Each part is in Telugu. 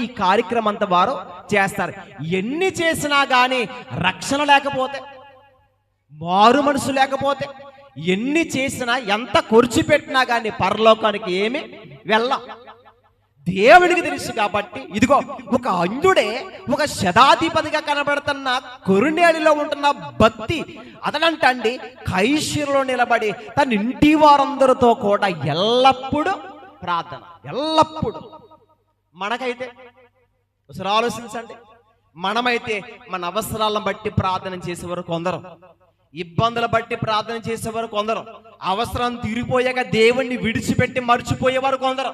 ఈ కార్యక్రమం అంతా వారు చేస్తారు. ఎన్ని చేసినా కానీ రక్షణ లేకపోతే, మారు మనసు లేకపోతే, ఎన్ని చేసినా ఎంత ఖర్చు పెట్టినా కానీ పరలోకానికి ఏమి వెళ్ళం. దేవునికి తెలుసు కాబట్టి ఇదిగో ఒక అంధుడే ఒక శతాధిపతిగా కనబడుతున్న కొర్నేలిలో ఉంటున్న భక్తి అతనంటండి కైసరులో నిలబడి తన ఇంటి వారందరితో కూడా ఎల్లప్పుడూ ప్రార్థన. ఎల్లప్పుడూ. మనకైతే ఒకసారి ఆలోచించండి, మనమైతే మన అవసరాలను బట్టి ప్రార్థన చేసేవారు కొందరు, ఇబ్బందులు బట్టి ప్రార్థన చేసేవారు కొందరు, అవసరం తీరిపోయాక దేవుణ్ణి విడిచిపెట్టి మర్చిపోయేవారు కొందరు.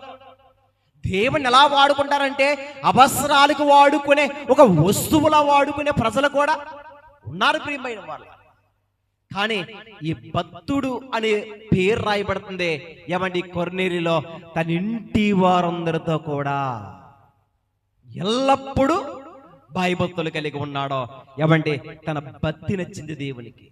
దేవుణ్ణి ఎలా వాడుకుంటారంటే అవసరాలకు వాడుకునే ఒక వస్తువులా వాడుకునే ప్రజలు కూడా ఉన్నారు ప్రియమైన వాళ్ళు. కానీ ఈ భక్తుడు అనే పేరు రాయబడుతుంది ఏమండి కొర్నేలిలో తన ఇంటి వారందరితో కూడా ఎల్లప్పుడూ భయభక్తులు కలిగి ఉన్నాడో. ఏమండి తన భక్తి నచ్చింది దేవునికి.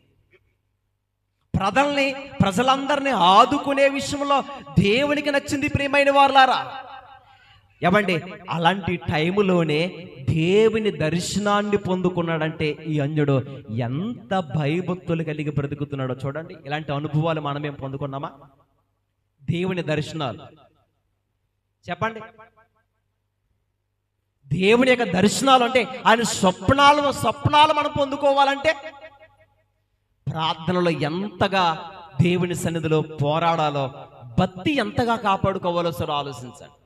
ప్రజలందరినీ ఆదుకునే విషయంలో దేవునికి నచ్చింది ప్రియమైన వారులారా. ఏమండి అలాంటి టైములోనే దేవుని దర్శనాన్ని పొందుకున్నాడంటే ఈ అంజుడు ఎంత భయభక్తులు కలిగి బ్రతుకుతున్నాడో చూడండి. ఇలాంటి అనుభవాలు మనమేం పొందుకున్నామా? దేవుని దర్శనాలు చెప్పండి. దేవుని యొక్క దర్శనాలు అంటే ఆయన స్వప్నాలు మనం పొందుకోవాలంటే ప్రార్థనలో ఎంతగా దేవుని సన్నిధిలో పోరాడాలో, భక్తి ఎంతగా కాపాడుకోవాలో సరే ఆలోచించండి.